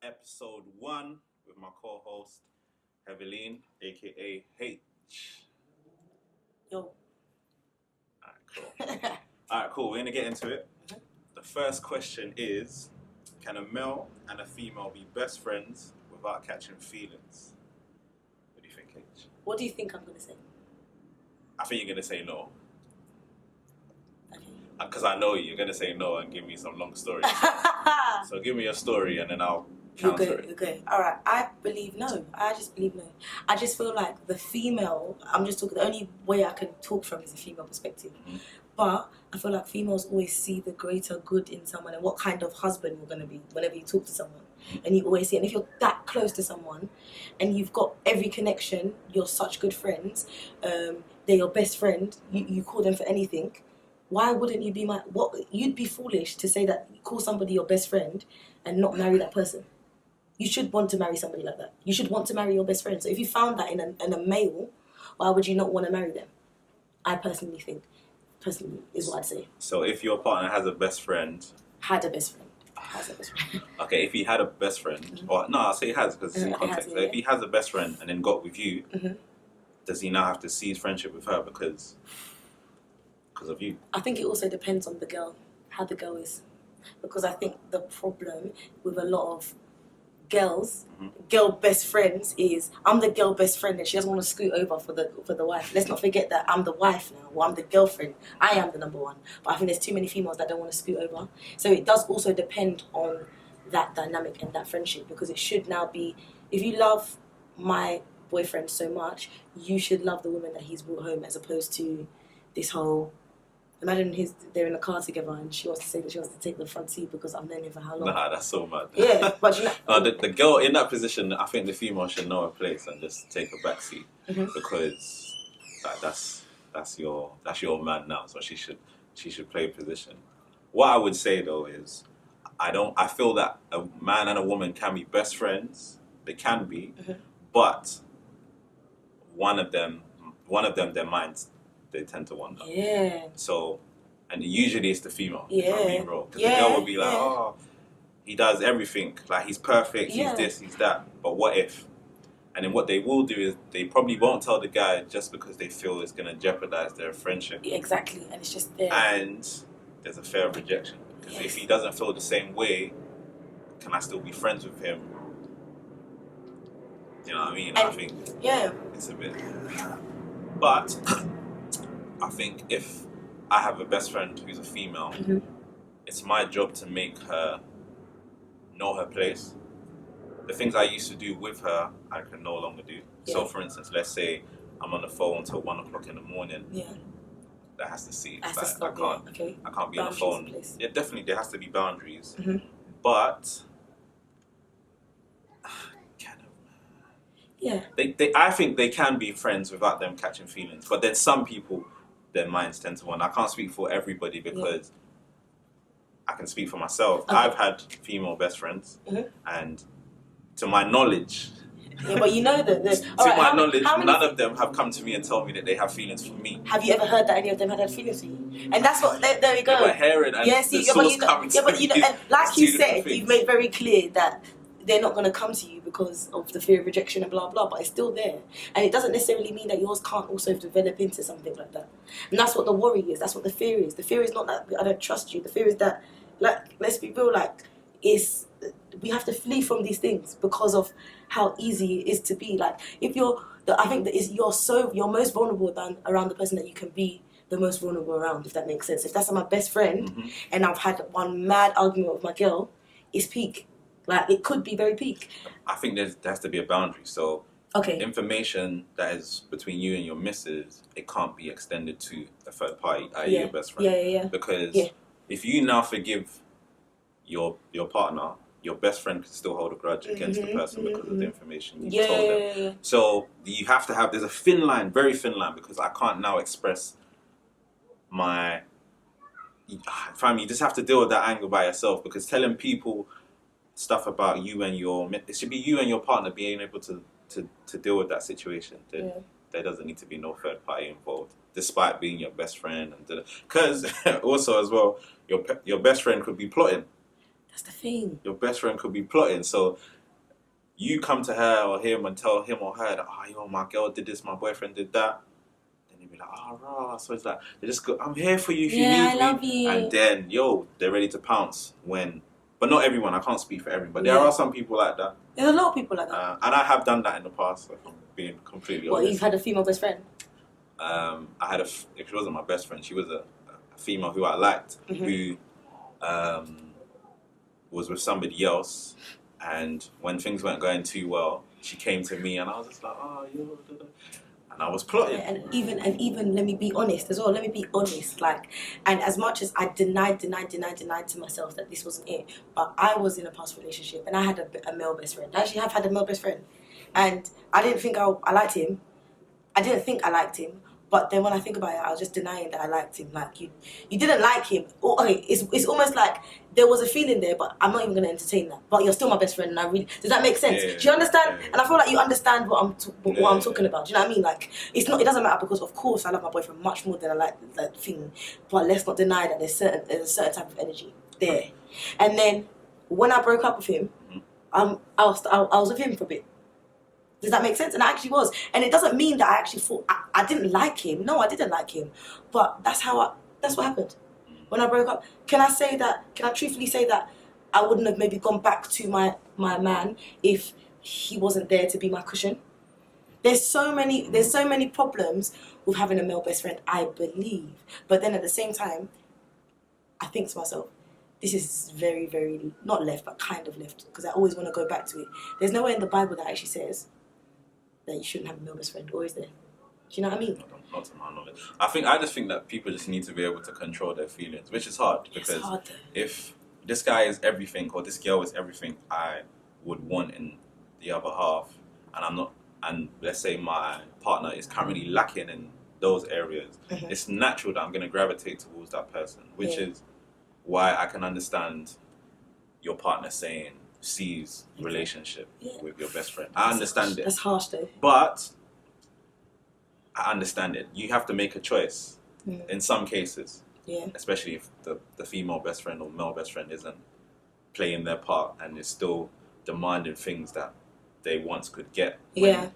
episode 1 with my co-host, Evelyn, aka H. Yo. Alright, cool. We're gonna get into it. The first question is, can a male and a female be best friends without catching feelings? What do you think, H? What do you think I'm going to say? I think you're gonna say no. Okay. Because I know you're gonna say no and give me some long stories. So give me your story and then I'll counter it. Okay. Alright, I believe no. I just believe no. I just feel like the female, I'm just talking, the only way I can talk from is a female perspective. Mm-hmm. But I feel like females always see the greater good in someone and what kind of husband you're going to be whenever you talk to someone. And you always see, and if you're that close to someone and you've got every connection, you're such good friends, they're your best friend, you call them for anything, why wouldn't you be you'd be foolish to say that you call somebody your best friend and not marry that person. You should want to marry somebody like that. You should want to marry your best friend. So if you found that in a male, why would you not want to marry them? I personally think. Personally, is what I'd say. So if your partner has a best friend... Has a best friend. Okay, if he had a best friend... Mm-hmm. Or no, I'll say he has because it's in context. So if he has a best friend and then got with you, mm-hmm. does he now have to cease friendship with her because of you? I think it also depends on the girl, how the girl is. Because I think the problem with a lot of girls, mm-hmm. girl best friends is, I'm the girl best friend and she doesn't want to scoot over for the wife. Let's not forget that I'm the wife now, or I'm the girlfriend. I am the number one. But I think there's too many females that don't want to scoot over. So it does also depend on that dynamic and that friendship, because it should now be, if you love my boyfriend so much, you should love the woman that he's brought home, as opposed to this whole... Imagine they're in a car together and she wants to say that she wants to take the front seat because I've known him for how long. Nah, that's so mad. Yeah, but you know... the girl in that position, I think the female should know her place and just take a back seat, mm-hmm. because that's your man now, so she should play position. What I would say though is, I feel that a man and a woman can be best friends. They can be, mm-hmm. but one of them, their minds, they tend to wander. Yeah. So, and usually it's the female. Yeah. If I'm being real. Because the girl will be like, oh, he does everything. Like, he's perfect, he's this, he's that. But what if? And then what they will do is they probably won't tell the guy just because they feel it's going to jeopardize their friendship. Yeah, exactly. And it's just there. And there's a fear of rejection. Because if he doesn't feel the same way, can I still be friends with him? You know what I mean? I think it's a bit... But... I think if I have a best friend who's a female, mm-hmm. it's my job to make her know her place. The things I used to do with her, I can no longer do. Yeah. So, for instance, let's say I'm on the phone until 1 o'clock in the morning. Yeah. That has to cease. I can't be on the phone. Yeah, definitely there has to be boundaries. Mm-hmm. But yeah, I think they can be friends without them catching feelings. But then some people, their minds tend to wander. I can't speak for everybody because I can speak for myself. Okay. I've had female best friends, mm-hmm. and to my knowledge, but you know that none of them have come to me and told me that they have feelings for me. Have you ever heard that any of them had feelings for you? And that's what there we go. But hearing and and like you said, you've made very clear that they're not going to come to you because of the fear of rejection and blah blah, but it's still there, and it doesn't necessarily mean that yours can't also develop into something like that. And that's what the worry is. That's what the fear is. The fear is not that I don't trust you. The fear is that, like, let's be real, we have to flee from these things because of how easy it is to be. Like, if I think that you're most vulnerable around the person that you can be the most vulnerable around, if that makes sense. If that's my best friend, mm-hmm. and I've had one mad argument with my girl, it's peak. Like, it could be very peak. I think there has to be a boundary. So, information that is between you and your missus, it can't be extended to a third party, i.e. your best friend. Yeah. Because if you now forgive your partner, your best friend can still hold a grudge against the person because of the information you told them. Yeah. So you have to have, there's a thin line, very thin line, because I can't now express my... Fam, you just have to deal with that anger by yourself, because telling people stuff about you and it should be you and your partner being able to deal with that situation. There doesn't need to be no third party involved, despite being your best friend. Because also as well, your best friend could be plotting. That's the thing. Your best friend could be plotting. So you come to her or him and tell him or her that, oh, yo, my girl did this, my boyfriend did that. Then they'd be like, oh, rah. So it's like, they just go, I'm here for you if you need I love me. you. And then, they're ready to pounce when, but not everyone, I can't speak for everyone, but there are some people like that. There's a lot of people like that. And I have done that in the past, if I'm being completely honest. What, you've had a female best friend? I had if she wasn't my best friend, she was a female who I liked, who was with somebody else, and when things weren't going too well, she came to me, and I was just like, oh, and I was plotting. Yeah, and even let me be honest as well. Let me be honest, like, and as much as I denied to myself that this wasn't it, but I was in a past relationship, and I had a male best friend. I actually have had a male best friend, and I didn't think I liked him. I didn't think I liked him. But then when I think about it, I was just denying that I liked him. Like, you didn't like him. Okay, it's almost like there was a feeling there, but I'm not even going to entertain that. But you're still my best friend, and I really... Does that make sense? Yeah, do you understand? Yeah. And I feel like you understand what I'm talking about. Do you know what I mean? Like, it doesn't matter, because of course I love my boyfriend much more than I like that thing. But let's not deny that there's a certain type of energy there. And then when I broke up with him, I was with him for a bit. Does that make sense? And I actually was. And it doesn't mean that I actually thought I didn't like him. No, I didn't like him. But that's what happened. When I broke up, can I truthfully say that I wouldn't have maybe gone back to my man if he wasn't there to be my cushion? There's so many problems with having a male best friend, I believe. But then at the same time, I think to myself, this is very, very, not left, but kind of left, because I always want to go back to it. There's nowhere in the Bible that actually says that you shouldn't have a male best friend, or is there? Do you know what I mean? Not to my knowledge. I just think that people just need to be able to control their feelings, which is hard, because it's hard, if this guy is everything or this girl is everything I would want in the other half, and let's say my partner is currently lacking in those areas, it's natural that I'm going to gravitate towards that person, which is why I can understand your partner saying cease relationship with your best friend. I understand it. That's harsh though. But I understand it. You have to make a choice in some cases. Yeah. Especially if the female best friend or male best friend isn't playing their part and is still demanding things that they once could get when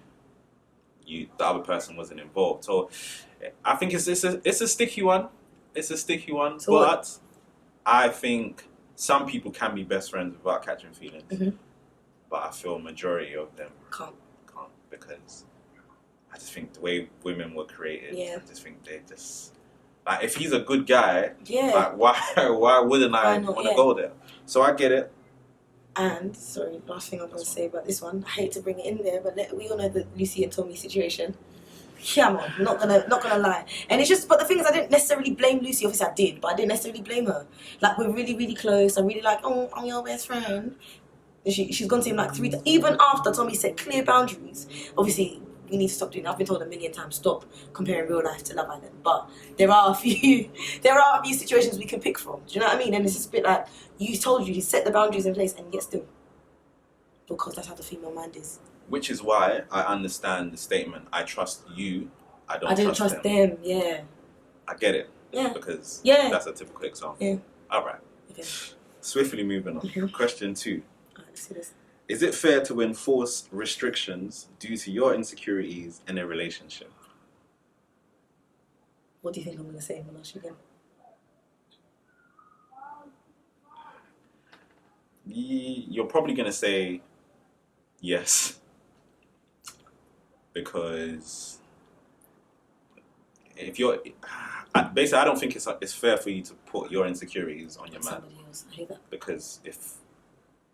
the other person wasn't involved. So I think it's a sticky one. It's a sticky one. So but I think some people can be best friends without catching feelings, but I feel majority of them can't, because I just think the way women were created, I just think they just, like, if he's a good guy, like, why wouldn't I want to go there? So I get it. And sorry, last thing I'm going to say about this one, I hate to bring it in there, but we all know the Lucy and Tommy situation. Yeah, man, not gonna lie. And it's just, but the thing is, I didn't necessarily blame Lucy. Obviously I did, but I didn't necessarily blame her. Like, we're really, really close. I'm really like, oh, I'm your best friend. And she's gone to him like 3 times. Even after Tommy set clear boundaries. Obviously, we need to stop doing that. I've been told a million times, stop comparing real life to Love Island. But there are a few situations we can pick from. Do you know what I mean? And it's just a bit like, you set the boundaries in place, and yet still. Because that's how the female mind is. Which is why I understand the statement, I trust you, I don't trust them. Yeah. I get it. Yeah. Because that's a typical example. Yeah. All right. Okay. Swiftly moving on. Question 2. All right, let's see this. Is it fair to enforce restrictions due to your insecurities in a relationship? What do you think I'm going to say when I ask you again? You're probably going to say yes. Because if you're... Basically, I don't think it's fair for you to put your insecurities on your man. Somebody else. I hate that. Because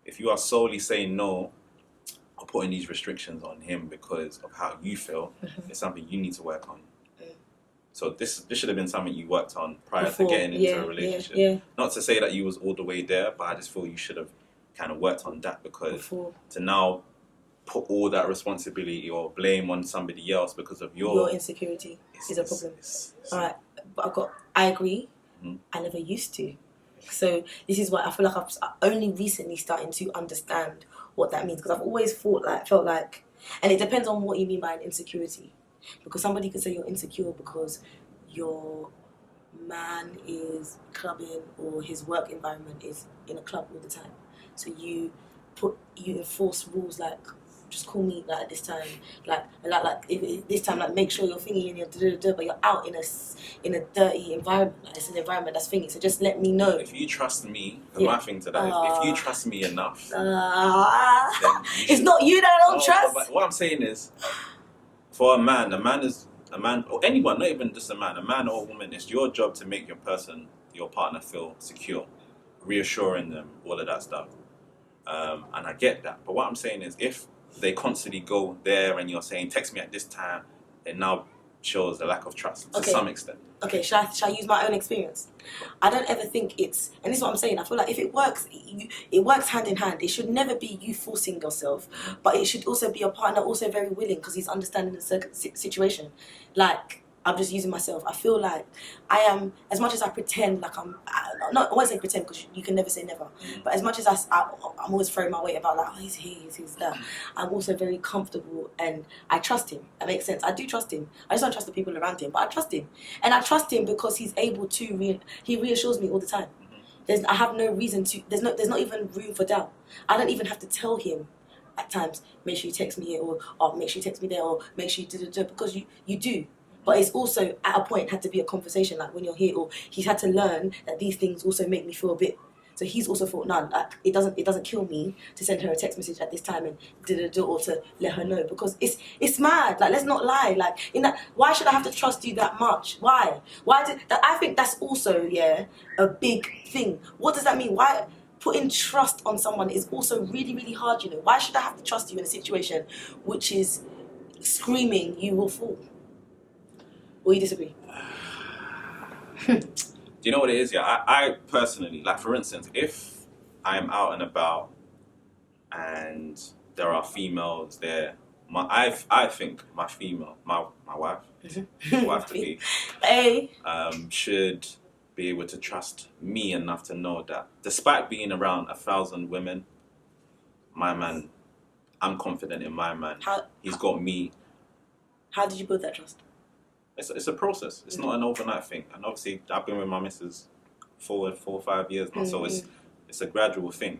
if you are solely saying no or putting these restrictions on him because of how you feel, it's something you need to work on. So this should have been something you worked on prior to getting into a relationship. Yeah. Not to say that you was all the way there, but I just feel you should have kind of worked on that, because to now put all that responsibility or blame on somebody else because of your insecurity is a problem. All right, but I agree. I never used to. So this is why I feel like I'm only recently starting to understand what that means, because I've always felt like, and it depends on what you mean by an insecurity, because somebody could say you're insecure because your man is clubbing or his work environment is in a club all the time, so you you enforce rules like, just call me like at this time, like if this time, like make sure you're thingy and you're but you're out in a dirty environment. Like, it's an environment that's thingy. So just let me know. If you trust me, my thing to that is if you trust me enough, then it's not you that I don't trust. But what I'm saying is, for a man is a man, or anyone, not even just a man or a woman. It's your job to make your partner feel secure, reassuring them, all of that stuff. And I get that. But what I'm saying is, if they constantly go there and you're saying, text me at this time, it now shows the lack of trust to some extent. Okay, shall I use my own experience? I don't ever think it's, and this is what I'm saying, I feel like if it works, it works hand in hand. It should never be you forcing yourself, but it should also be your partner also very willing because he's understanding the situation. Like, I'm just using myself. I feel like I am, as much as I pretend like I won't say pretend because you can never say never, but as much as I'm always throwing my weight about like, oh, he's here, he's there, I'm also very comfortable and I trust him. That makes sense. I do trust him. I just don't trust the people around him, but I trust him. And I trust him because he's able to, he reassures me all the time. I have no reason to, there's not even room for doubt. I don't even have to tell him at times, make sure you text me here, or make sure you text me there, or make sure you do, because you do. But it's also, at a point, had to be a conversation, like when you're here, or he's had to learn that these things also make me feel a bit. So he's also thought, no, like it doesn't kill me to send her a text message at this time and or to let her know, because it's mad. Like, let's not lie. Like, why should I have to trust you that much? Why? I think that's also a big thing. What does that mean? Why? Putting trust on someone is also really, really hard. You know, why should I have to trust you in a situation which is screaming you will fall? Or you disagree? Do you know what it is? Yeah, I personally, like for instance, if I'm out and about and there are females there, I think my female, my wife, wife to be, should be able to trust me enough to know that despite being around 1,000 women, my man, I'm confident in my man. He's got me. How did you build that trust? It's a process. It's not an overnight thing. And obviously, I've been with my missus for 4 or 5 years now, so it's a gradual thing.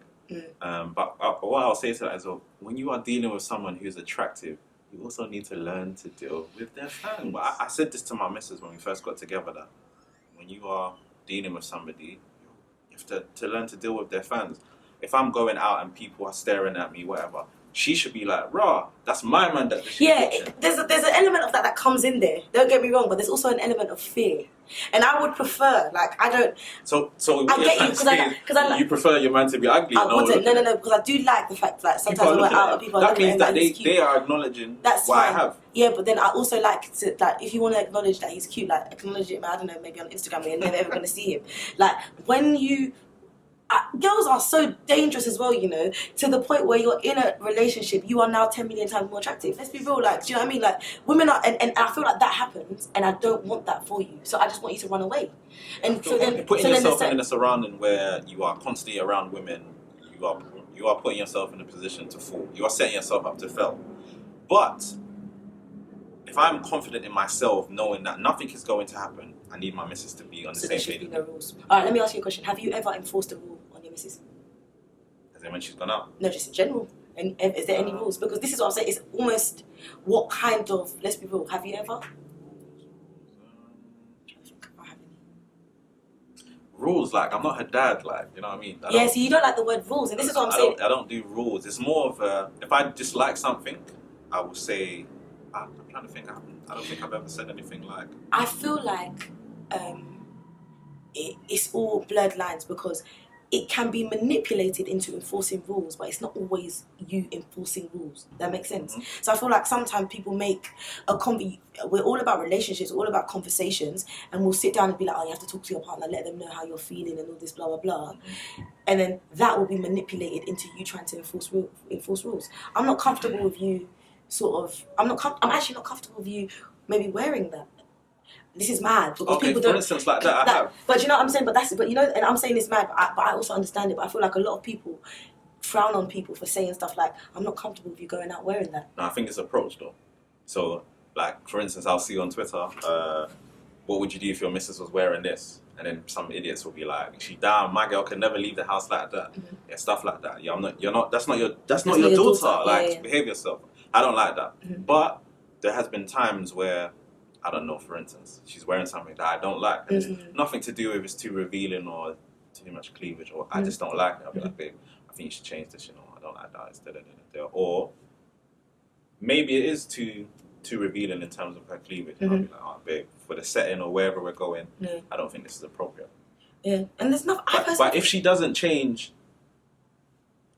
But what I'll say to that is, when you are dealing with someone who's attractive, you also need to learn to deal with their fans. But I said this to my missus when we first got together, that when you are dealing with somebody, you have to learn to deal with their fans. If I'm going out and people are staring at me, whatever, she should be like, rah, that's my man that she's watching. There's an element of that comes in there. Don't get me wrong, but there's also an element of fear. And I would prefer, like, I don't... So I get you, because you prefer your man to be ugly? I wouldn't, no, because I do like the fact that sometimes when we're out and people are looking at him, that means that they are acknowledging what I have. Yeah, but then I also like to, like, if you want to acknowledge that he's cute, like, acknowledge it, I don't know, maybe on Instagram where you're never ever going to see him. Like, when you... girls are so dangerous as well, you know, to the point where you're in a relationship, you are now 10 million times more attractive. Let's be real, like, do you know what I mean? Like, women are, and I feel like that happens, and I don't want that for you. So I just want you to run away. And so then putting yourself in a surrounding where you are constantly around women, you are putting yourself in a position to fall. You are setting yourself up to fail. But if I'm confident in myself, knowing that nothing is going to happen, I need my missus to be on the same page. So there should be no rules. All right, let me ask you a question. Have you ever enforced a rule on your missus? As in when she's gone out? No, just in general. And is there any rules? Because this is what I'm saying. It's almost what kind of, let's be real, have you ever? Rules, like, I'm not her dad, like, you know what I mean? So you don't like the word rules, and this is what I'm saying. I don't do rules. It's more of if I dislike something, I will say, I'm trying to think, I don't think I've ever said anything like... I feel like it's all blurred lines, because it can be manipulated into enforcing rules, but it's not always you enforcing rules. That makes sense? So I feel like sometimes people make we're all about relationships, we're all about conversations, and we'll sit down and be like, oh, you have to talk to your partner, let them know how you're feeling and all this blah, blah, blah. And then that will be manipulated into you trying to enforce rules. I'm not comfortable with you I'm actually not comfortable with you maybe wearing that. This is mad, because people don't... for instance, like that, I have. But you know what I'm saying? But you know, and I'm saying it's mad, but I also understand it. But I feel like a lot of people frown on people for saying stuff like, I'm not comfortable with you going out wearing that. No, I think it's approach, though. So, like, for instance, I'll see on Twitter, what would you do if your missus was wearing this? And then some idiots will be like, "She damn, my girl can never leave the house like that." Yeah, stuff like that. Yeah, I'm not. You're not. That's not your daughter. Like, behave yourself. I don't like that. But there has been times where, I don't know, for instance, she's wearing something that I don't like, and it's nothing to do with it's too revealing or too much cleavage, or I just don't like it. I'll be like, babe, I think you should change this. I don't like that. It's da-da-da-da-da. Or maybe it is too revealing in terms of her cleavage. And I'll be like, oh, babe, for the setting or wherever we're going, I don't think this is appropriate. Yeah, and there's nothing. But if she doesn't change,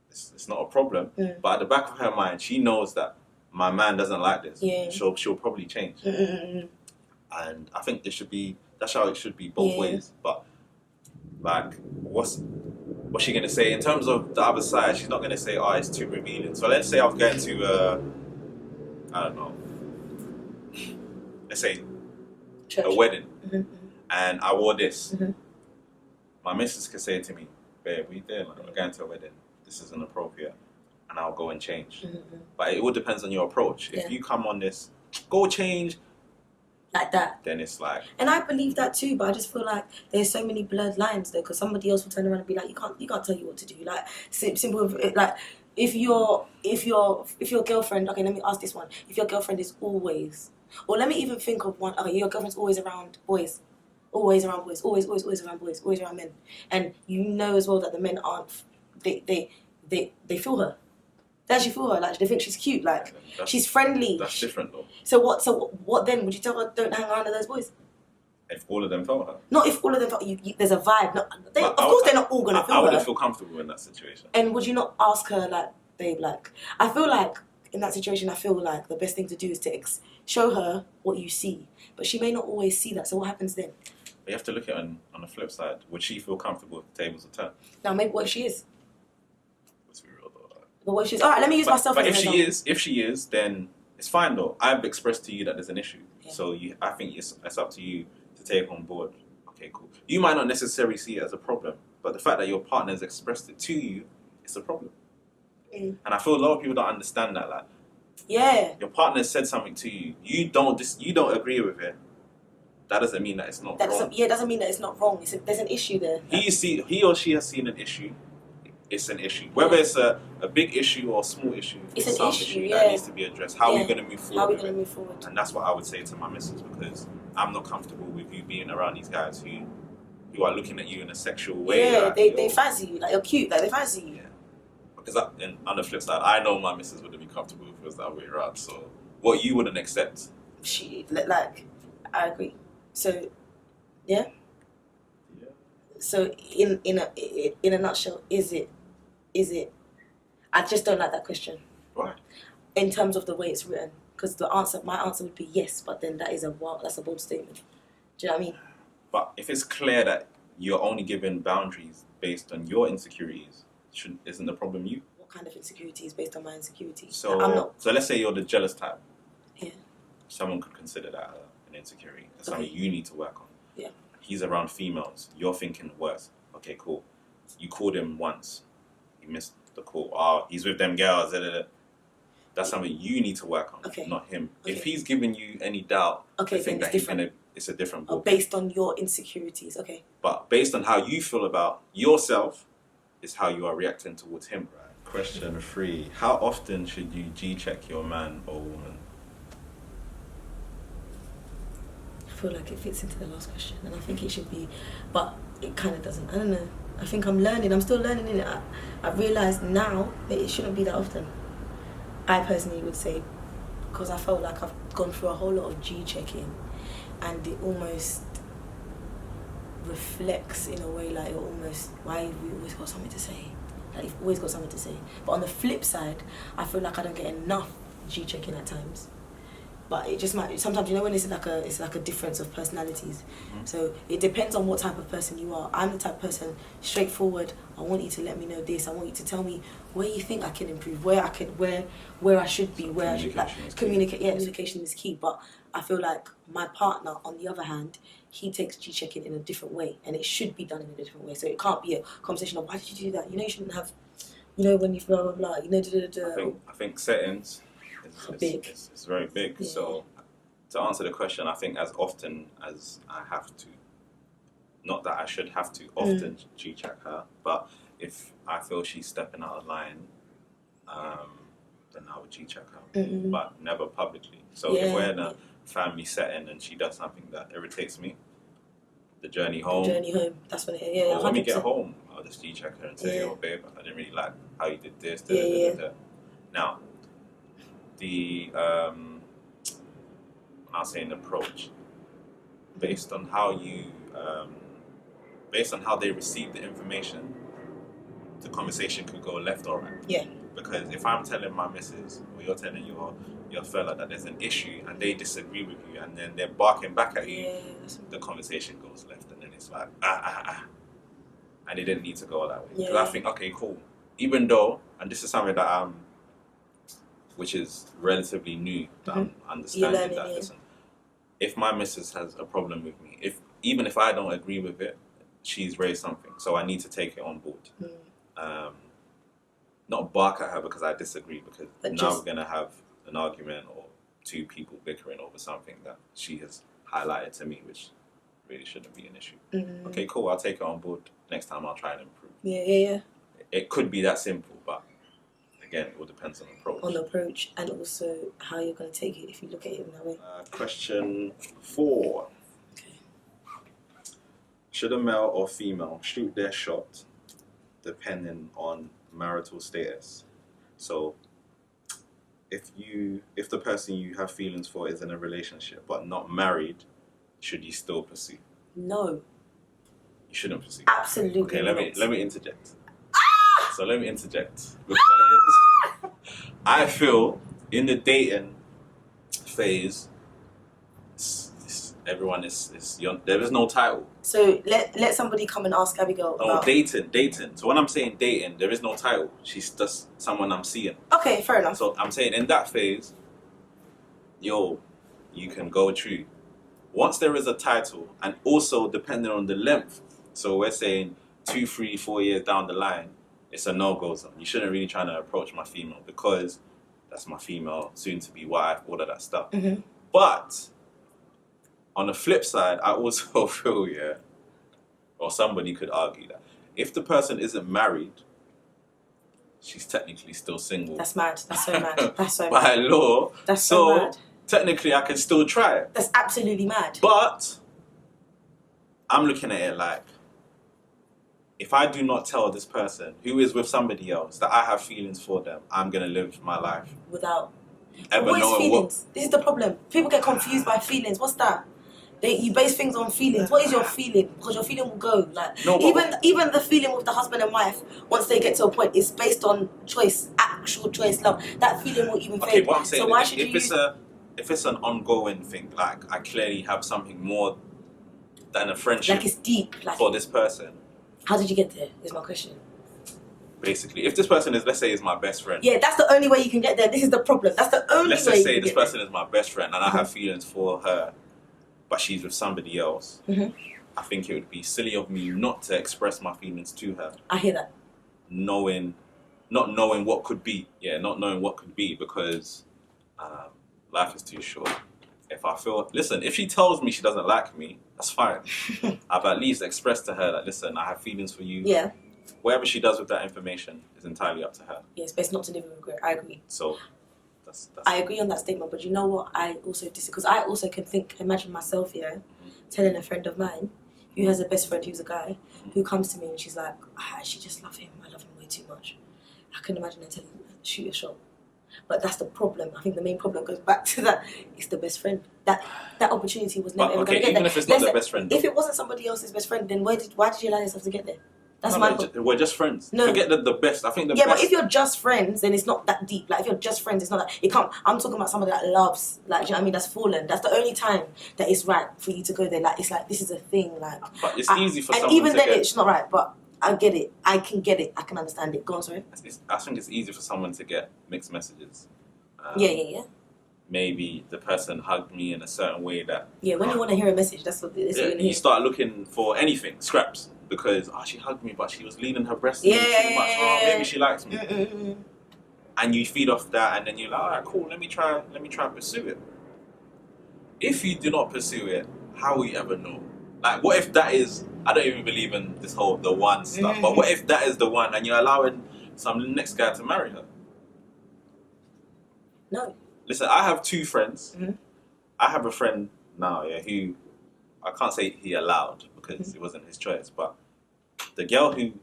it's not a problem. But at the back of her mind, she knows that my man doesn't like this. Yeah. She'll probably change. And I think that's how it should be both ways. But like, what's she gonna say in terms of the other side? She's not gonna say, oh, it's too revealing. So let's say I'm going to I don't know, let's say church. A wedding, and I wore this. My missus could say to me, babe, what are you doing? Like, we're going to a wedding. This isn't appropriate. And I'll go and change. But it all depends on your approach. If you come on this, go change. Like that. Then it's like... And I believe that too, but I just feel like there's so many blurred lines though, because somebody else will turn around and be like, you can't tell you what to do. Like, simple, like, if your girlfriend, okay, let me ask this one. If your girlfriend is always, or let me even think of one, okay, your girlfriend's always around boys. Always around boys, always around boys, always around men. And you know as well that the men aren't, they feel her. They actually feel her, like they think she's cute, like she's friendly. That's different though. So what then? Would you tell her don't hang around with those boys? If all of them felt her? Not if all of them felt you, there's a vibe. Of course they're not all going to feel her. I wouldn't feel comfortable in that situation. And would you not ask her, like, babe, like, I feel like in that situation, I feel like the best thing to do is to show her what you see. But she may not always see that, so what happens then? You have to look at it on the flip side. Would she feel comfortable if the tables are turned? Now, maybe what if she is? Let's be real though. But what if she's... Alright, let me use myself as an example. But if she is, then it's fine though. I've expressed to you that there's an issue. Yeah. So I think it's up to you to take on board. Okay, cool. You might not necessarily see it as a problem, but the fact that your partner has expressed it to you, it's a problem. And I feel a lot of people don't understand that. Like, your partner said something to you. You don't agree with it. That doesn't mean that it's not wrong. It doesn't mean that it's not wrong. There's an issue there. He or she has seen an issue. It's an issue. Whether it's a big issue or a small issue, it's an issue that needs to be addressed. How are we going to move forward? How are we going to move forward? And that's what I would say to my missus, because I'm not comfortable with you being around these guys who are looking at you in a sexual way. Yeah, they fancy you. Like, you're cute. Like, they fancy you. Yeah. Because on the flip side, I know my missus wouldn't be comfortable if it was that way around. So what you wouldn't accept. I agree. So, yeah. So in a nutshell, is it? I just don't like that question. Right. In terms of the way it's written, because my answer would be yes, but then that's a bold statement. Do you know what I mean? But if it's clear that you're only given boundaries based on your insecurities, isn't the problem you? What kind of insecurities based on my insecurities? So I'm not. So let's say you're the jealous type. Yeah. Someone could consider that an insecurity. That's something you need to work on. Yeah. He's around females. You're thinking worse. Okay, cool. You called him once. You missed the call. Oh, he's with them girls. That's something you need to work on, not him. Okay. If he's giving you any doubt, I think that it's a different book. Based on your insecurities, okay. But based on how you feel about yourself, is how you are reacting towards him. Right. Question 3. How often should you G-check your man or woman? I feel like it fits into the last question, and I think it should be, but it kind of doesn't. I don't know. I think I'm learning. I'm still learning in it. I realise now that it shouldn't be that often. I personally would say, because I felt like I've gone through a whole lot of G-checking, and it almost reflects in a way like why have we always got something to say? Like, you've always got something to say. But on the flip side, I feel like I don't get enough G-checking at times. But it just might, sometimes, when it's like a difference of personalities. So it depends on what type of person you are. I'm the type of person, straightforward. I want you to let me know this. I want you to tell me where you think I can improve, where I should be, where I should communicate. Yeah, communication is key. But I feel like my partner, on the other hand, he takes G-checking in a different way, and it should be done in a different way. So it can't be a conversation of, why did you do that? You shouldn't have, when you blah blah blah. I think settings. It's very big. Yeah. So to answer the question, I think as often as I have to Not that I should have to often G-check her, but if I feel she's stepping out of line, then I would G-check her, but never publicly. So if we're in a family setting and she does something that irritates me, the journey home, that's when it is. Or when we get home, I'll just G-check her and say, yo, babe, I didn't really like how you did this. Now, the, I'll say an approach, based on how you, based on how they receive the information, the conversation could go left or right. Yeah. Because if I'm telling my missus, or you're telling your fella that there's an issue and they disagree with you and then they're barking back at you, the conversation goes left and then it's like, And it didn't need to go that way. Because I think, okay, cool. Even though, and this is something that which is relatively new, that I'm understanding that, listen, if my missus has a problem with me, even if I don't agree with it, she's raised something, so I need to take it on board. Not bark at her because I disagree, because now we're going to have an argument or two people bickering over something that she has highlighted to me, which really shouldn't be an issue. Okay, cool, I'll take it on board. Next time I'll try and improve. Yeah. It could be that simple, but again, it all depends on approach. On approach, and also how you're going to take it if you look at it in that way. Question 4. Okay. Should a male or female shoot their shot depending on marital status? So, if the person you have feelings for is in a relationship but not married, should you still pursue? No. You shouldn't pursue. Absolutely. Okay, let me interject. So let me interject, because I feel in the dating phase, everyone is young. There is no title. So let somebody come and ask Abigail. Oh, dating. So when I'm saying dating, there is no title. She's just someone I'm seeing. Okay, fair enough. So I'm saying in that phase, you can go through. Once there is a title, and also depending on the length. So we're saying 2, 3, 4 years down the line, it's a no-go zone. You shouldn't really try to approach my female, because that's my female, soon-to-be wife, all of that stuff. But on the flip side, I also feel, or somebody could argue that if the person isn't married, she's technically still single. That's mad. That's so mad. That's so By mad. law. That's so mad. Technically, I can still try it. That's absolutely mad. But I'm looking at it like, if I do not tell this person who is with somebody else that I have feelings for them, I'm going to live my life without ever what is knowing feelings? This is the problem. People get confused by feelings. What's that? You base things on feelings. What is your feeling? Because your feeling will go. Like even the feeling with the husband and wife, once they get to a point, it's based on choice, actual choice, love. That feeling will even fade. Okay, what I'm saying so why is, should if it's an ongoing thing, like I clearly have something more than a friendship, like it's deep, like for this person. How did you get there? Is my question. Basically, if this person is, let's say, is my best friend. Yeah, that's the only way you can get there. This is the problem. That's the only way. Let's just say this person is my best friend and I have feelings for her, but she's with somebody else. I think it would be silly of me not to express my feelings to her. I hear that. Not knowing what could be. Yeah, not knowing what could be, because life is too short. If she tells me she doesn't like me, that's fine. I've at least expressed to her that, listen, I have feelings for you. Yeah. Whatever she does with that information is entirely up to her. Yeah, it's best not to live in regret. I agree. So, that's I agree on that statement, but you know what? I also disagree, because I also can imagine myself here, telling a friend of mine who has a best friend who's a guy, who comes to me and she's like, I actually just love him. I love him way too much. I can imagine her telling him, shoot a shot. But that's the problem. I think the main problem goes back to that. It's the best friend. That opportunity was never going to get there. Even if it's not the best friend. If it wasn't somebody else's best friend, then why did you allow yourself to get there? That's we're just friends. No. Forget the best. I think the best. But if you're just friends, then it's not that deep. Like if you're just friends, it's not that. It can't. I'm talking about somebody that loves. Like, do you know what I mean? That's fallen. That's the only time that it's right for you to go there. Like it's like this is a thing. Like. But it's easy for someone. And even then, it's not right. But I get it. I can get it. I can understand it. Go on, sorry. I think it's easy for someone to get mixed messages. Yeah. Maybe the person hugged me in a certain way that... Yeah, when you want to hear a message, that's what it is. You start looking for anything, scraps, because she hugged me, but she was leaning her breast too much. Oh, maybe she likes me. And you feed off that, and then you're like, all right, cool, let me try and pursue it. If you do not pursue it, how will you ever know? Like, what if that is? I don't even believe in this whole the one stuff. But what if that is the one, and you're allowing some next guy to marry her? No. Listen, I have two friends. Mm-hmm. I have a friend now, yeah, who I can't say he allowed because it wasn't his choice, but the girl who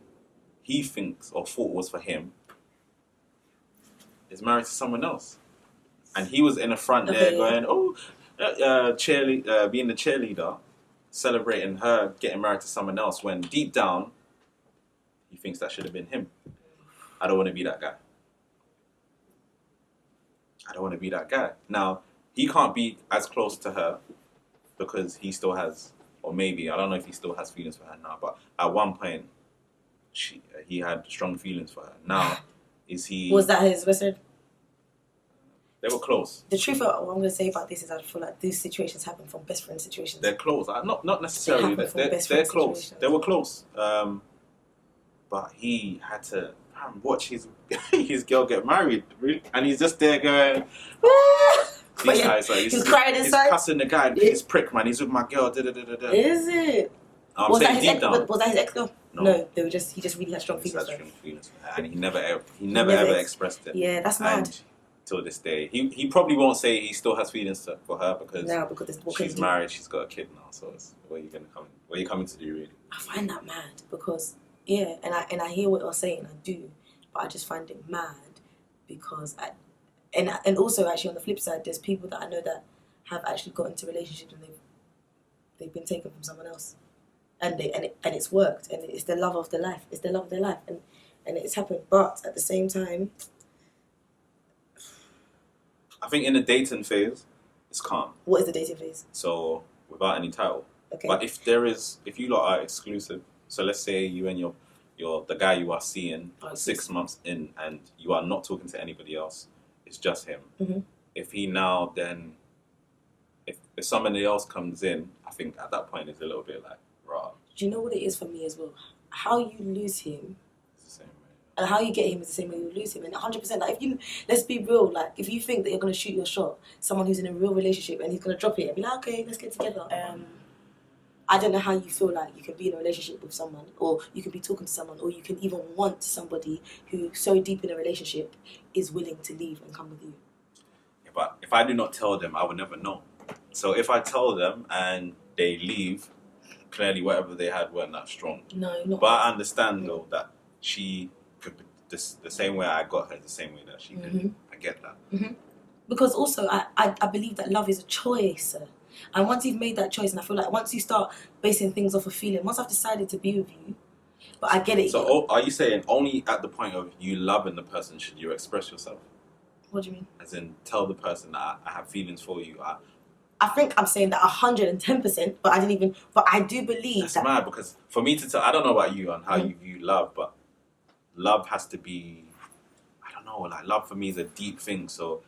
he thinks or thought was for him is married to someone else, and he was in the front there going, "Oh, being the cheerleader, celebrating her getting married to someone else." When deep down, he thinks that should have been him. I don't want to be that guy. I don't want to be that guy. Now, he can't be as close to her because he still has, or maybe, I don't know if he still has feelings for her now, but at one point, he had strong feelings for her. Now, is he... Was that his best friend? They were close. The truth of what I'm going to say about this is I feel like these situations happen from best friend situations. They're close. Not necessarily. They're close. They were close. But he had to watch his girl get married, and he's just there going. These guys, like, he's crying inside. He's cussing the guy. He's prick, man. He's with my girl. Da, da, da, da, da. Is it? Was that his ex girl? No, they were he just really had strong feelings for her. And he never ever expressed it. Yeah, that's mad. Till this day, he probably won't say he still has feelings for her because she's married, she's got a kid now. So it's, where are you coming to do, really? I find that mad because and I hear what you're saying, I do, but I just find it mad because and also actually on the flip side, there's people that I know that have actually got into relationships and they've been taken from someone else, and it's worked, and it's the love of their life. It's the love of their life, and it's happened. But at the same time, I think in the dating phase, it's calm. What is the dating phase? So without any title. Okay. But if you lot are exclusive, so let's say you and the guy you are seeing 6 months in, and you are not talking to anybody else, it's just him. Mm-hmm. If he now then, if somebody else comes in, I think at that point it's a little bit like, raw. Do you know what it is for me as well? How you lose him. It's the same way. And how you get him is the same way you lose him. And 100%, like, let's be real, like, if you think that you're going to shoot your shot, someone who's in a real relationship and he's going to drop it and be like, okay, let's get together. I don't know how you feel like you can be in a relationship with someone, or you can be talking to someone, or you can even want somebody who so deep in a relationship is willing to leave and come with you. Yeah, but if I do not tell them, I would never know. So if I tell them and they leave, clearly whatever they had weren't that strong. No, not. But I understand though that she could be the same way I got her, the same way that she did. I get that. Mm-hmm. Because also I believe that love is a choice. And once you've made that choice, and I feel like once you start basing things off a feeling, once I've decided to be with you, but I get it. So are you saying only at the point of you loving the person should you express yourself? What do you mean? As in, tell the person that I have feelings for you. I think I'm saying that 110%, but I do believe that's mad, because for me to tell, I don't know about you on how you view love, but love has to be, I don't know, like love for me is a deep thing. So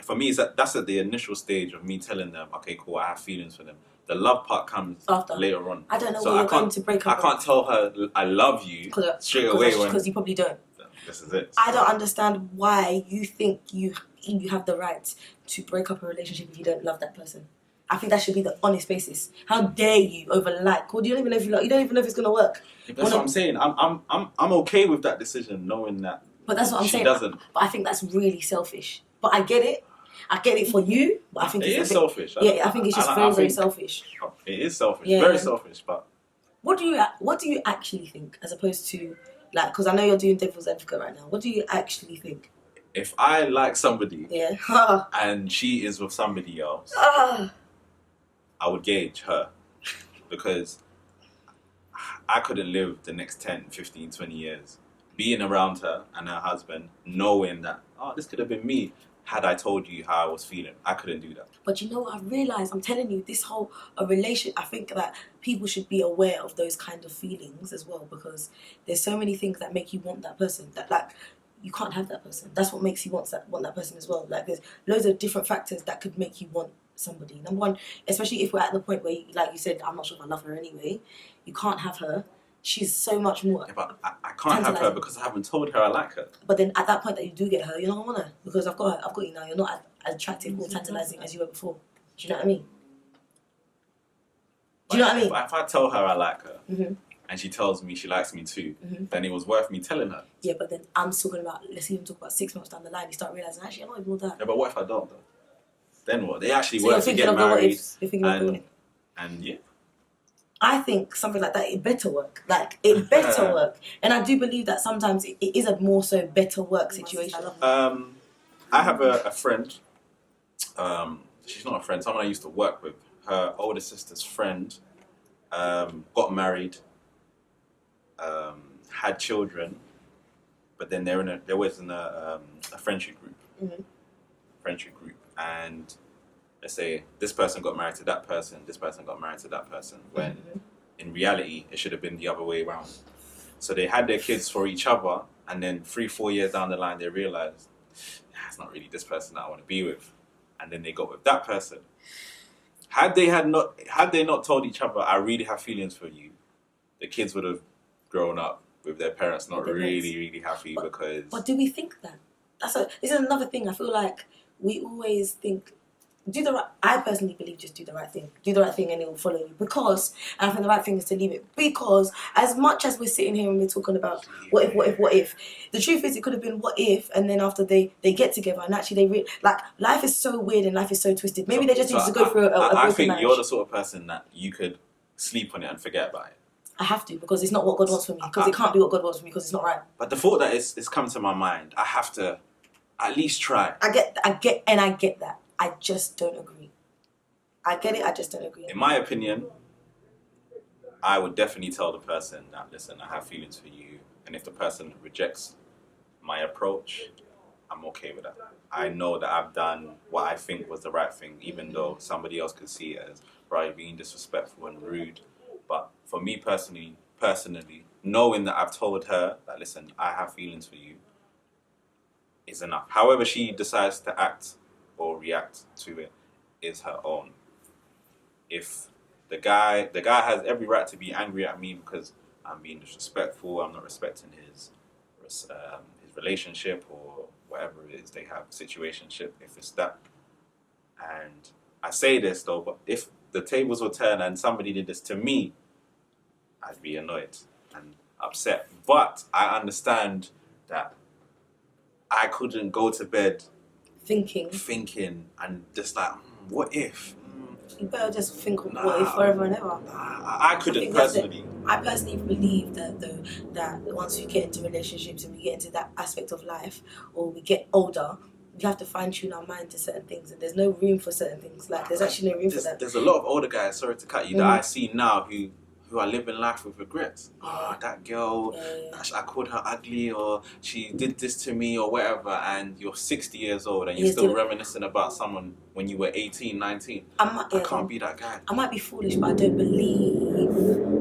for me, that's at the initial stage of me telling them, okay, cool, I have feelings for them. The love part comes after, later on. I don't know, so what you're going to break up. I can't tell her I love you straight away because you probably don't. This is it. I don't understand why you think you have the right to break up a relationship if you don't love that person. I think that should be the honest basis. How dare you overlike? Well, you don't even know if you don't even know if it's gonna work. That's what I'm saying. I'm okay with that decision, knowing that. But that's what I'm saying. Doesn't. But I think that's really selfish. But I get it. I get it for you. But I think it is selfish. Yeah, I think it's just very selfish. It is selfish. Yeah. Very selfish. But what do you actually think, as opposed to like? Because I know you're doing devil's advocate right now. What do you actually think? If I like somebody, yeah, and she is with somebody else, I would gauge her, because I couldn't live the next 10, 15, 20 years being around her and her husband, knowing that, this could have been me had I told you how I was feeling. I couldn't do that. But you know what, I've realised, I'm telling you, this whole relation, I think that people should be aware of those kind of feelings as well, because there's so many things that make you want that person, that like, you can't have that person. That's what makes you want that person as well. Like, there's loads of different factors that could make you want somebody. Number one, especially if we're at the point where, like you said, I'm not sure if I love her anyway, you can't have her. She's so much more. Yeah, but I can't have her because I haven't told her I like her. But then at that point that you do get her, you're not gonna want her, because I've got you now. You're not as attractive or tantalizing as you were before. Do you know what I mean? Do you know what I mean? But if I tell her I like her, and she tells me she likes me too, then it was worth me telling her. Yeah, but then I'm talking about, let's even talk about 6 months down the line, you start realising, actually, I'm not even all that. Yeah, but what if I don't, though? Then what? They actually So were to get married. You're thinking of the what if. And yeah. I think something like that, it better work. Like, it better work. And I do believe that sometimes it is a more so better work situation. I have a friend. She's not a friend, someone I used to work with. Her older sister's friend got married, had children, but then there was a friendship group. Friendship group. And let's say this person got married to that person, this person got married to that person, when in reality it should have been the other way around. So they had their kids for each other, and then 3-4 years down the line they realized it's not really this person that I want to be with, and then they got with that person. Had they not told each other, I really have feelings for you, the kids would have grown up with their parents not really happy. But do we think that? This is another thing. I feel like we always think, I personally believe just do the right thing. Do the right thing and it will follow you. Because, and I think the right thing is to leave it. Because as much as we're sitting here and we're talking about what if, the truth is it could have been what if, and then after they get together and actually life is so weird and life is so twisted. Maybe they just need to go through a broken I think marriage. You're the sort of person that you could sleep on it and forget about it. I have to, because it's not what God wants for me. Because it can't do what God wants for me, because it's not right. But the thought that it's come to my mind, I have to at least try. I get that. I just don't agree. I get it, I just don't agree. In my opinion, I would definitely tell the person that, listen, I have feelings for you, and if the person rejects my approach, I'm okay with that. I know that I've done what I think was the right thing, even though somebody else could see it as probably being disrespectful and rude. But for me personally, knowing that I've told her that, listen, I have feelings for you, is enough. However she decides to act or react to it is her own. If the guy has every right to be angry at me because I'm being disrespectful, I'm not respecting his relationship or whatever it is they have, situationship, if it's that. And I say this though, but if the tables were turned and somebody did this to me, I'd be annoyed and upset. But I understand that I couldn't go to bed thinking and just like, what if? You better just think of what if forever and ever. I couldn't personally. I personally believe that once we get into relationships and we get into that aspect of life, or we get older, we have to fine tune our mind to certain things, and there's no room for certain things. Like there's actually no room for that. There's a lot of older guys, sorry to cut you, that I see now who are living life with regrets. That girl, I called her ugly, or she did this to me, or whatever, and you're 60 years old and you're still reminiscing about someone when you were 18, 19. I can't be that guy. I might be foolish, but I don't believe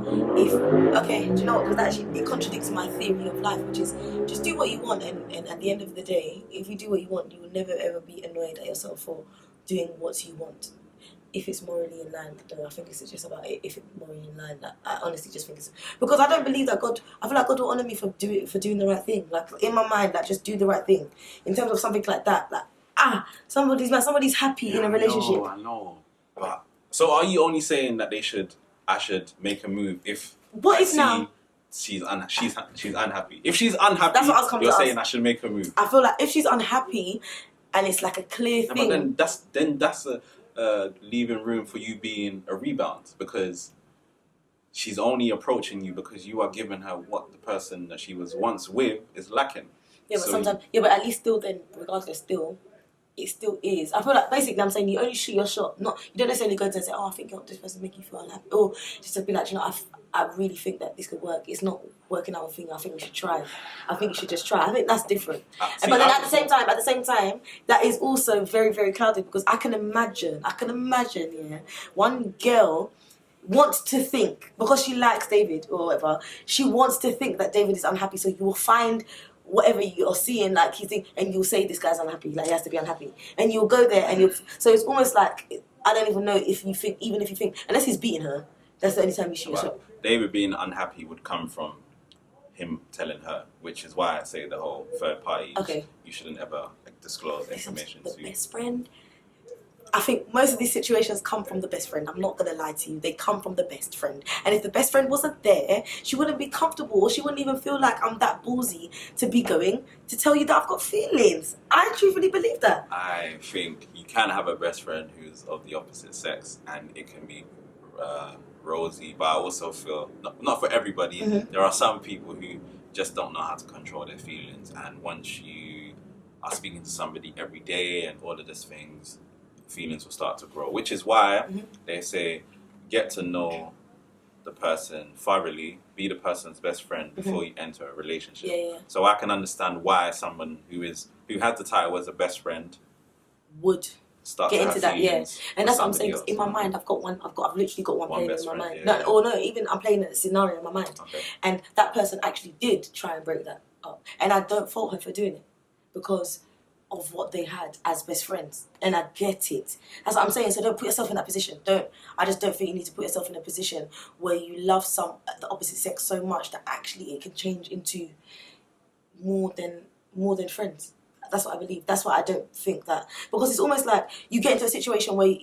do you know what? Because actually it contradicts my theory of life, which is just do what you want, and at the end of the day, if you do what you want, you will never ever be annoyed at yourself for doing what you want. If it's morally in line, I think it's just about it. If it's morally in line, I honestly just think it's because I don't believe that I feel like God will honor me for doing the right thing. Like in my mind, like just do the right thing. In terms of something like that, like somebody's happy in a relationship. I know. But so are you only saying that I should make a move if now she's unhappy? If she's unhappy, that's what I was coming you're to saying I should make a move. I feel like if she's unhappy and it's like a clear thing, but then that's leaving room for you being a rebound, because she's only approaching you because you are giving her what the person that she was once with is lacking. Yeah, but at least still then, regardless, it still is. I feel like basically I'm saying you only shoot your shot. You don't necessarily go to and say, I think this person make you feel unhappy, or just to be like, I really think that this could work. It's not working out with me. I think we should try. I think you should just try. I think that's different. But then at the same time, that is also very, very clouded, because I can imagine, one girl wants to think, because she likes David or whatever, she wants to think that David is unhappy, so you will find whatever you're seeing, like you think, and you'll say this guy's unhappy, like he has to be unhappy, and you'll go there, and so it's almost like, I don't even know if you think, unless he's beating her, that's the only time you shoot your shot. David being unhappy would come from him telling her, which is why I say the whole third party, you shouldn't ever disclose information to the best friend. I think most of these situations come from the best friend. I'm not gonna lie to you. They come from the best friend. And if the best friend wasn't there, she wouldn't be comfortable, or she wouldn't even feel like I'm that ballsy to be going to tell you that I've got feelings. I truthfully believe that. I think you can have a best friend who's of the opposite sex, and it can be rosy. But I also feel not for everybody. Mm-hmm. There are some people who just don't know how to control their feelings, and once you are speaking to somebody every day and all of these things, feelings will start to grow, which is why they say get to know the person thoroughly, be the person's best friend before you enter a relationship. Yeah. So I can understand why someone who has the title as a best friend would start get to into have that, feelings and that's what I'm saying. else. In my mind, I've literally got one playing best in my friend, mind. No, even I'm playing a scenario in my mind, and that person actually did try and break that up, and I don't fault her for doing it because of what they had as best friends, and I get it. That's what I'm saying. So don't put yourself in that position. I just don't think you need to put yourself in a position where you love the opposite sex so much that actually it can change into more than friends. That's what I believe. That's why I don't think that, because it's almost like you get into a situation where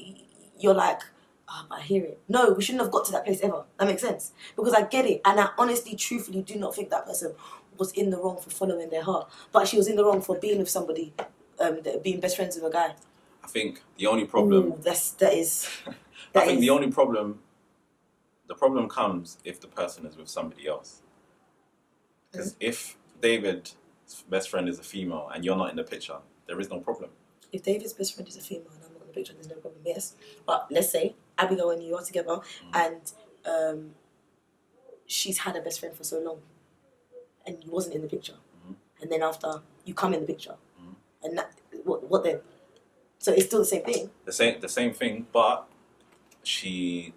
you're like, oh, I hear it. No, we shouldn't have got to that place ever. That makes sense, because I get it, and I honestly, truthfully, do not think that person was in the wrong for following their heart, but she was in the wrong for being with somebody, being best friends with a guy. I think the only problem. Ooh, that is. I think the only problem. The problem comes if the person is with somebody else. Because if David's best friend is a female and you're not in the picture, there is no problem. If David's best friend is a female and I'm not in the picture, there's no problem. Yes, but let's say Abigail and you are together, and she's had a best friend for so long, and you wasn't in the picture, and then after you come in the picture, and that, what then? So it's still the same thing. The same thing, but it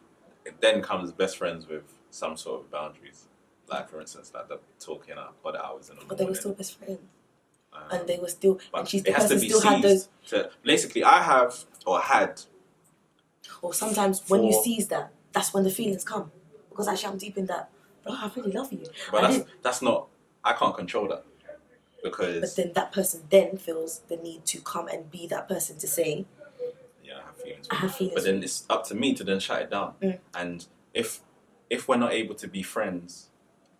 then comes best friends with some sort of boundaries. Like, for instance, like the talking at odd hours in the morning. But they were still best friends. And they were still... But and she's it has to be still had those... Basically, I have, or had... Or sometimes when you seize that, that's when the feelings come. Because actually I'm deep in that, bro, I really love you. But that's not... I can't control that. Because... But then that person then feels the need to come and be that person to say... Yeah, I have feelings. I have feelings. But then it's up to me to then shut it down. And if we're not able to be friends...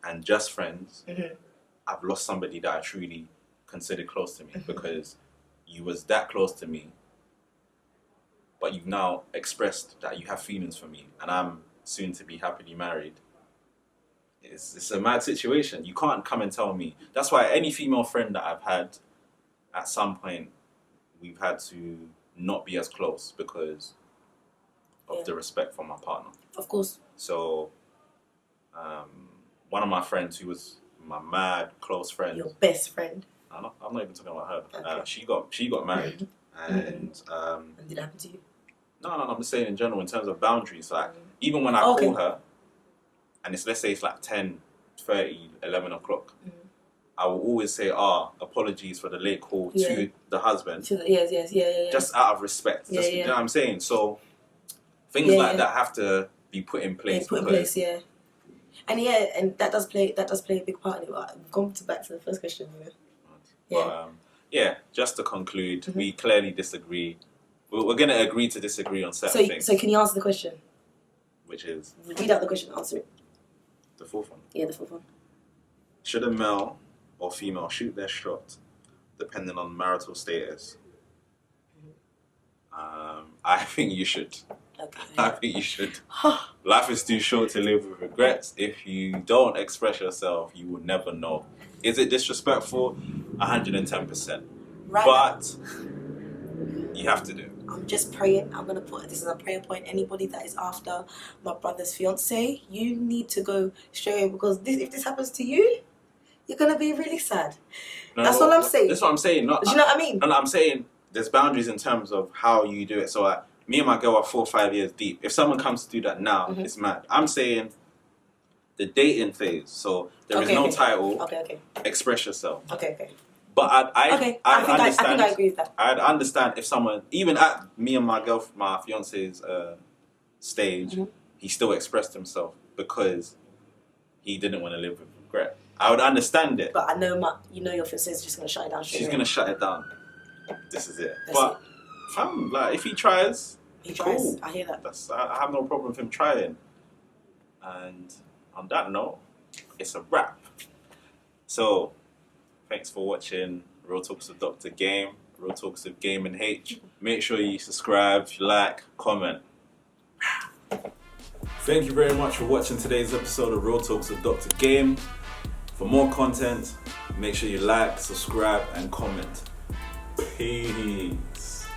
and just friends, I've lost somebody that I truly consider close to me, because you was that close to me, but you've now expressed that you have feelings for me, and I'm soon to be happily married. It's a mad situation. You can't come and tell me. That's why any female friend that I've had, at some point, we've had to not be as close because of the respect for my partner. Of course. So, one of my friends who was my mad close friend. Your best friend. I'm not even talking about her. Okay. She got married, and and did it happen to you? No. I'm just saying in general in terms of boundaries. Like even when I call her, and let's say it's like 10, 30, 11 o'clock, I will always say, apologies for the late call to the husband. Yes. Just out of respect. You know what I'm saying? So things like that have to be put in place. And that does play a big part in it. We've gone back to the first question, just to conclude, we clearly disagree. We're going to agree to disagree on certain things. So can you answer the question? Which is? Read out the question, answer it. The fourth one? Yeah, the fourth one. Should a male or female shoot their shot depending on marital status? I think you should. Okay. I think you should. Life is too short to live with regrets. If you don't express yourself, you will never know. Is it disrespectful? 110%. Right. But you have to do it. I'm just praying. I'm going to put this as a prayer point. Anybody that is after my brother's fiance, you need to go straight away, because if this happens to you, you're going to be really sad. That's all I'm saying. That's what I'm saying. Do you know what I mean? And I'm saying there's boundaries in terms of how you do it. So me and my girl are 4 or 5 years deep. If someone comes to do that now, it's mad. I'm saying the dating phase. So there is no title. Okay. Express yourself. Okay. But I understand. I think I agree with that. I'd understand if someone, even at me and my fiance's stage, he still expressed himself because he didn't want to live with regret. I would understand it. But I know your fiance is just going to shut it down. She's going to shut it down. This is it. Fam, like if he tries, He tries. cool. I hear that. I have no problem with him trying. And on that note, it's a wrap. So, thanks for watching Real Talks with Dr. Gaim, Real Talks with Gaim and H. Make sure you subscribe, like, comment. Thank you very much for watching today's episode of Real Talks with Dr. Gaim. For more content, make sure you like, subscribe, and comment. Peace.